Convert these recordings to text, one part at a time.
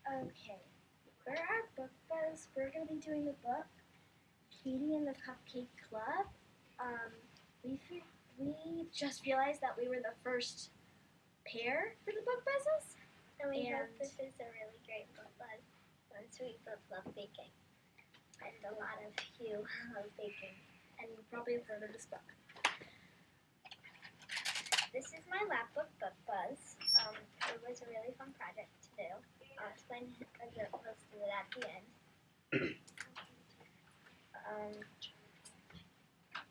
Okay. For our book buzz, we're going to be doing the book Katie and the Cupcake Club. We just realized that we were the first pair for the book buzzes. And we hope this is a really great book buzz since we both love baking. And a lot of you love baking. And you probably have heard of this book. This is my lap book buzz. It was a really fun project to do. I'll explain most of it at the end.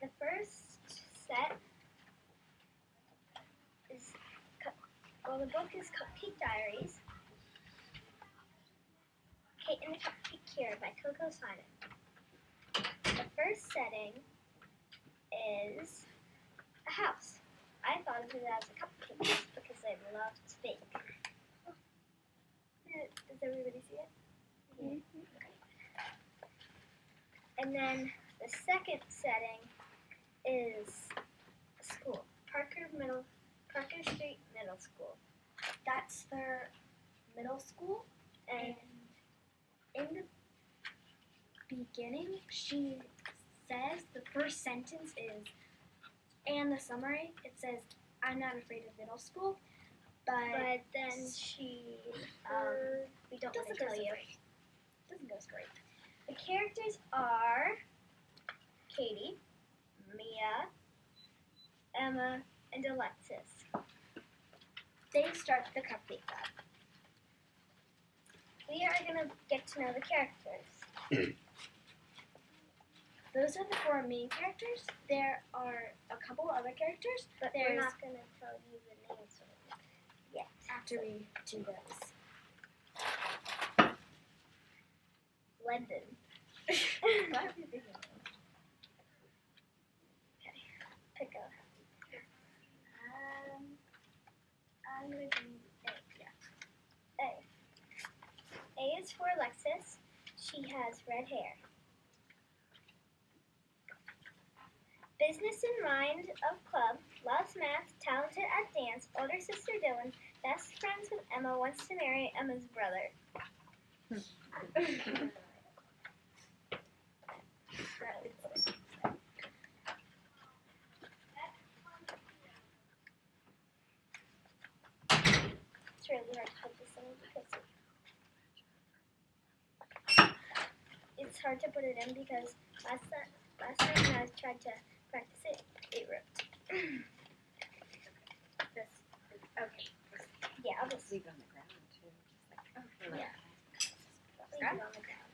The first set is, the book is Cupcake Diaries. Kate and the Cupcake Cure by Coco Simon. The first setting is a house. I thought of it as a cupcake house because I love to bake. Does everybody see it? Mm-hmm. Okay. And then the second setting is a school, Parker Street Middle School. That's their middle school. And in the beginning, she says the first sentence is, and the summary, it says, I'm not afraid of middle school, but then she, we don't want to tell you. Doesn't go straight. The characters are Katie, Mia, Emma, and Alexis. They start the Cupcake Club. We are going to get to know the characters. Those are the four main characters. There are a couple other characters, but we're not going to tell you the names of them yet. After we do those. London. Why are we thinking of them? Okay, pick a. I'm going to do A. Yeah. A. A is for Alexis. She has red hair. Business in mind of club, loves math, talented at dance, older sister Dylan, best friends with Emma, wants to marry Emma's brother. It's really hard to put this in because it's hard to put it in because last time when I tried to practice it, it ripped. This. Okay. Yeah, I'll just Leave it on the ground too. Just like, yeah. Leave it on the ground.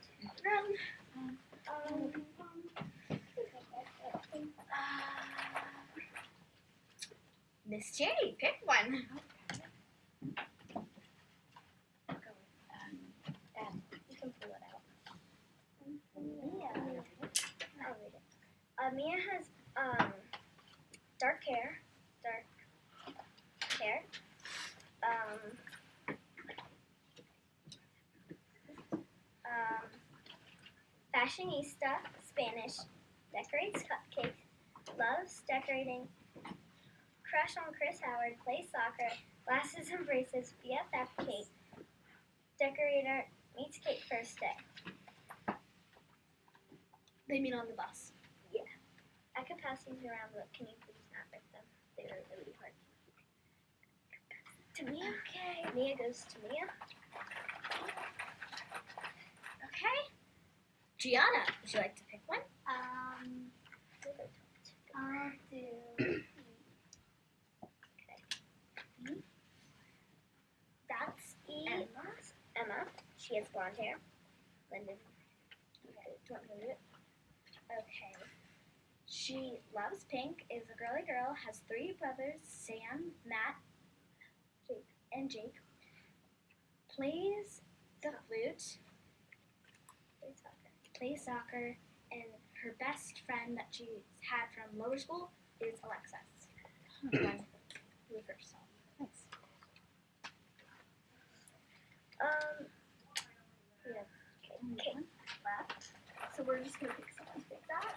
Miss Jenny, pick one. You can pull it out. Mia. I'll read it. Mia has dark hair. Fashionista, Spanish, decorates cupcakes, loves decorating, crush on Chris Howard, plays soccer, glasses and braces, BFF Kate, decorator, meets Kate first day. They meet on the bus. Yeah. I could pass these around, but can you please not rip them? They are really hard. To Mia. Okay. Mia goes to Mia. Okay. Gianna, would you like to pick one? I'll do. Okay. That's Emma. She has blonde hair. Lyndon. Okay. Do you want me to read it? Okay. She loves pink, is a girly girl, has 3 brothers, Sam, Matt, and Jake. Plays the flute. Plays soccer, and her best friend that she's had from lower school is Alexis. The one who we first saw. Nice. Yeah. Okay. Left. So we're just gonna pick someone to pick that.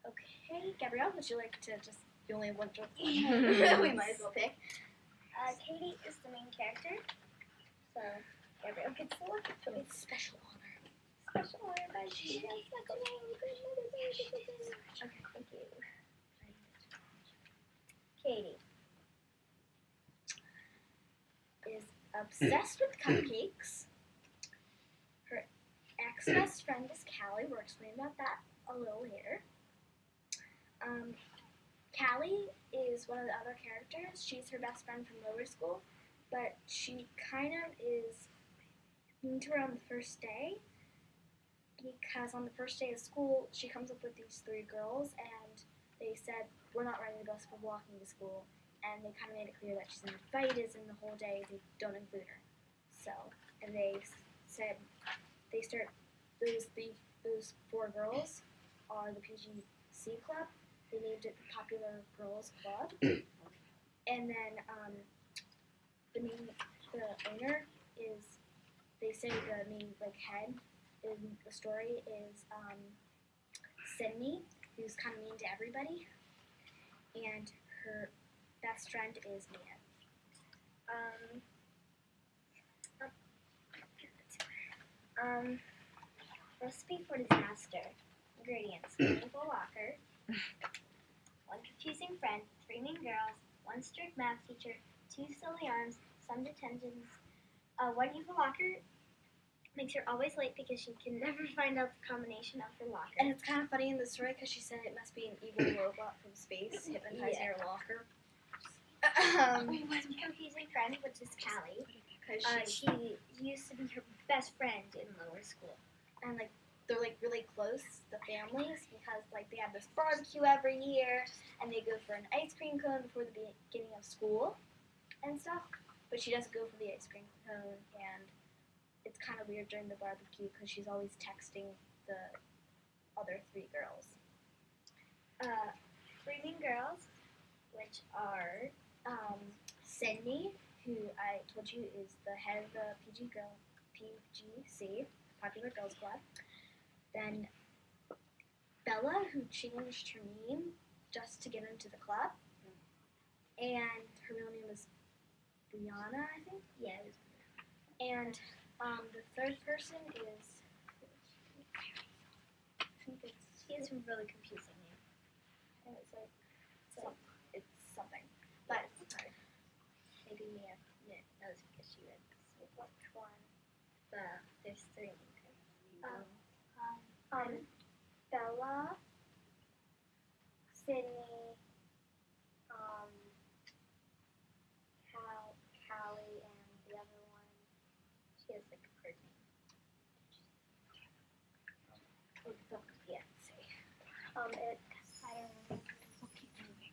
Okay, Gabrielle, would you like to just? You only have one joke. We might as well pick. Katie is the main character. So Gabrielle gets to look at them. It's special honor. Special order by Gina. Okay, thank you. Katie. Is obsessed with cupcakes. Her ex-best friend is Callie. We'll explain about that a little later. Callie is one of the other characters. She's her best friend from lower school, but she kind of is mean to her on the first day because on the first day of school, she comes up with these three girls and they said, we're not riding the bus, we're walking to school. And they kind of made it clear that she's invited and the whole day they don't include her. So, and they said, those four girls are the PGC club. They named it the Popular Girls Club. And then the owner is, they say the main head in the story is Sydney, who's kind of mean to everybody, and her best friend is Mia. Recipe for disaster. Ingredients: 1 evil locker, 1 confusing friend, 3 mean girls, 1 strict math teacher, 2 silly arms, some detentions. 1 evil locker makes her always late because she can never find out the combination of her locker. And it's kind of funny in the story because she said it must be an evil robot from space hypnotizing her locker. 1 confusing friend, which is Callie. Because She used to be her best friend in lower school. and they're really close, the families, because they have this barbecue every year and they go for an ice cream cone before the beginning of school and stuff. But she doesn't go for the ice cream cone, and it's kind of weird during the barbecue because she's always texting the other 3 girls. 3 mean girls, which are Sydney, who I told you is the head of the PGC, Popular Girls Club. Then Bella, who changed her name just to get into the club. And her real name is Brianna, I think. yeah, it was And the third person is, I think she has a really confusing name. it's something. But Maybe Mia knows because she read this. which one? There's 3 mean girls. Bella, Sydney, Callie, and the other one. She has like a bird name. Yeah, see. I don't know. We'll keep moving.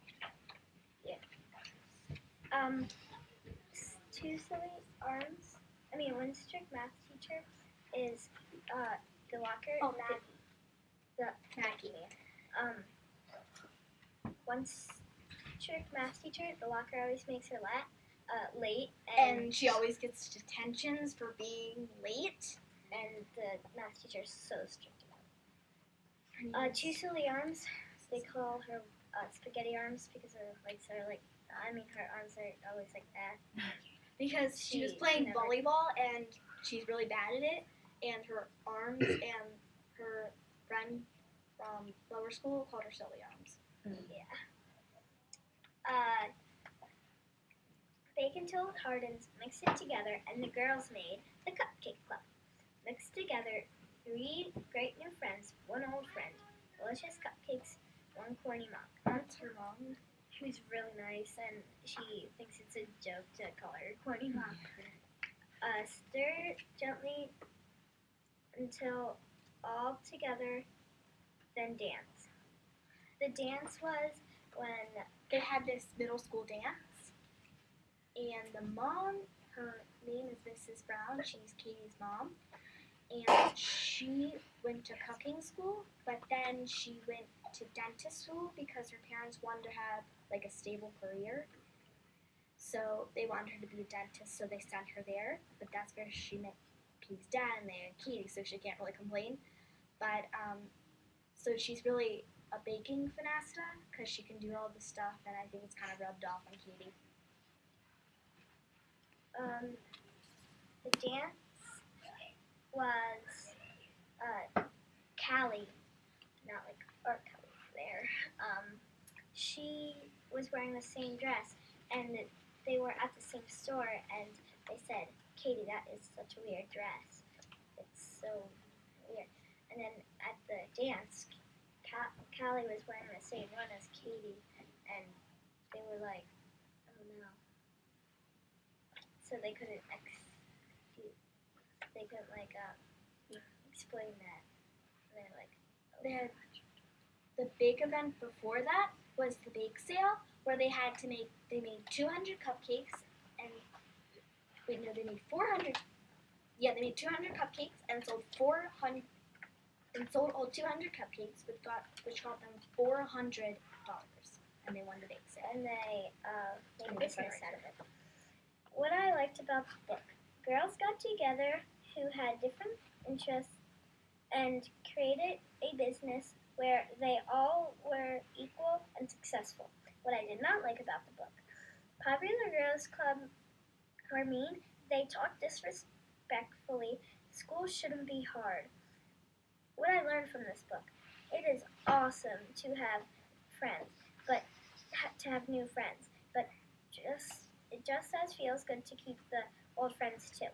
2 silly arms. 1 strict math teacher is the locker. Oh, Maggie. Maggie. 1 strict math teacher, the locker always makes her late, And she always gets detentions for being late. and the math teacher is so strict about it. 2 silly arms. They call her spaghetti arms because her legs are her arms are always like that. Because she was She playing never- volleyball and she's really bad at it, and her arms and her friend from lower school called her silly arms. Bake until it hardens, mix it together, and the girls made the Cupcake Club. Mix together 3 great new friends, 1 old friend, delicious cupcakes, 1 corny mom. That's her mom. Who's really nice, and she thinks it's a joke to call her corny mom. Stir gently until all together, then dance. The dance was when They had this middle school dance, and the mom, her name is Mrs. Brown. She's Katie's mom, and she went to cooking school, but then she went to dentist school because her parents wanted to have a stable career. So they wanted her to be a dentist, so they sent her there. But that's where she met Katie's dad, and they had Katie, so she can't really complain. But so she's really a baking finasta because she can do all this stuff, and I think it's kind of rubbed off on Katie. the dance was Callie, not like our Callie there. She was wearing the same dress, and they were at the same store, and they said, "Katie, that is such a weird dress. It's so weird." And then at the dance, Callie was wearing the same one as Katie, and they were like, "Oh no." So they couldn't explain that. And they're like, The big event before that was the bake sale, where they made 200 cupcakes and they made 400. Yeah, they made 200 cupcakes and sold 400 and sold all 200 cupcakes, which got them $400, and they won the bake sale. and they made business out of it. What I liked about the book, girls got together who had different interests and created a business where they all were equal and successful. What I did not like about the book, Popular Girls Club were mean, they talked disrespectfully, school shouldn't be hard. What I learned from this book, it is awesome to have friends, but to have new friends, but it just as feels good to keep the old friends too.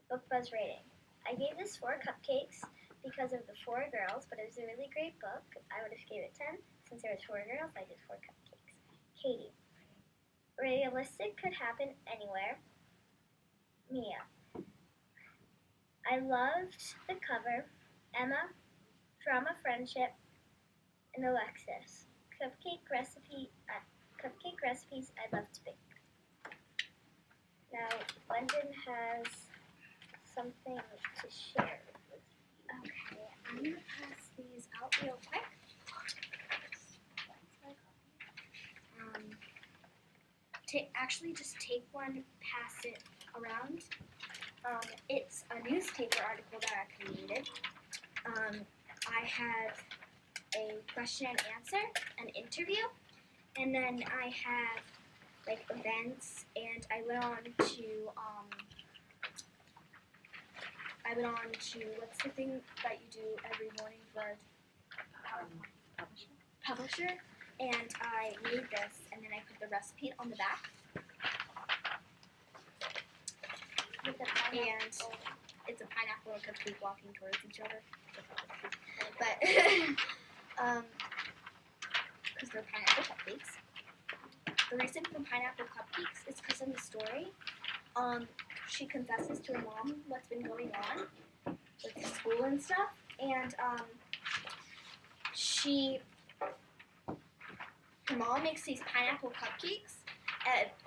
Book Buzz rating. I gave this 4 cupcakes because of the 4 girls, but it was a really great book. I would have gave it 10. Since there was 4 girls, I did 4 cupcakes. Katie. Realistic could happen anywhere. Mia. I loved the cover. Emma. Drama Friendship. And Alexis. Cupcake recipes I love to bake. Now, London has something to share with you. Okay, I'm gonna pass these out real quick. Actually, just take one, pass it around. It's a newspaper article that I created. I have a question and answer, an interview, and then I have like events, and I went on to what's the thing that you do every morning for Publisher, and I made this, and then I put the recipe on the back, and it's a pineapple and cupcake walking towards each other, but because they're pineapple cupcakes. The reason for pineapple cupcakes is because in the story, she confesses to her mom what's been going on with school and stuff, and her mom makes these pineapple cupcakes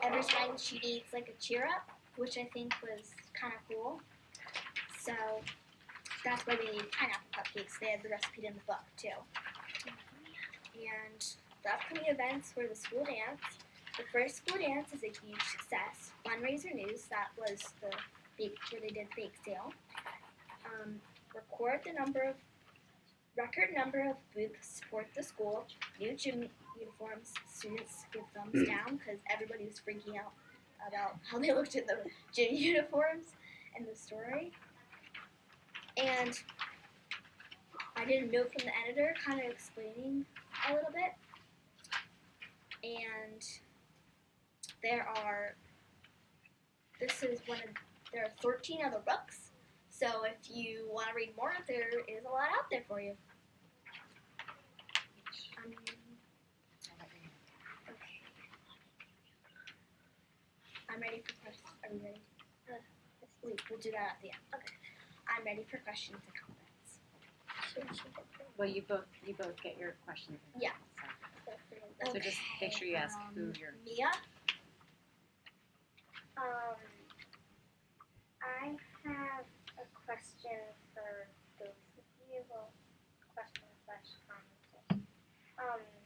every time she needs like a cheer up, which I think was kind of cool. So that's why they made pineapple cupcakes. They had the recipe in the book too. And the upcoming events were the school dance. The first school dance is a huge success. Fundraiser News, that was where they did the bake sale. Record record number of booths support the school. New gym uniforms. Students give thumbs down because everybody was freaking out about how they looked at the gym uniforms in the story. And I did a note from the editor kind of explaining a little bit. And there are 13 other books. So if you want to read more, there is a lot out there for you. Okay. I'm ready for questions. Are you ready? Wait, we'll do that at the end. Okay. I'm ready for questions and comments. Well, you both get your questions. Yeah. So just make sure you ask who you're. Mia? I have a question for both of you. Well, question / comment.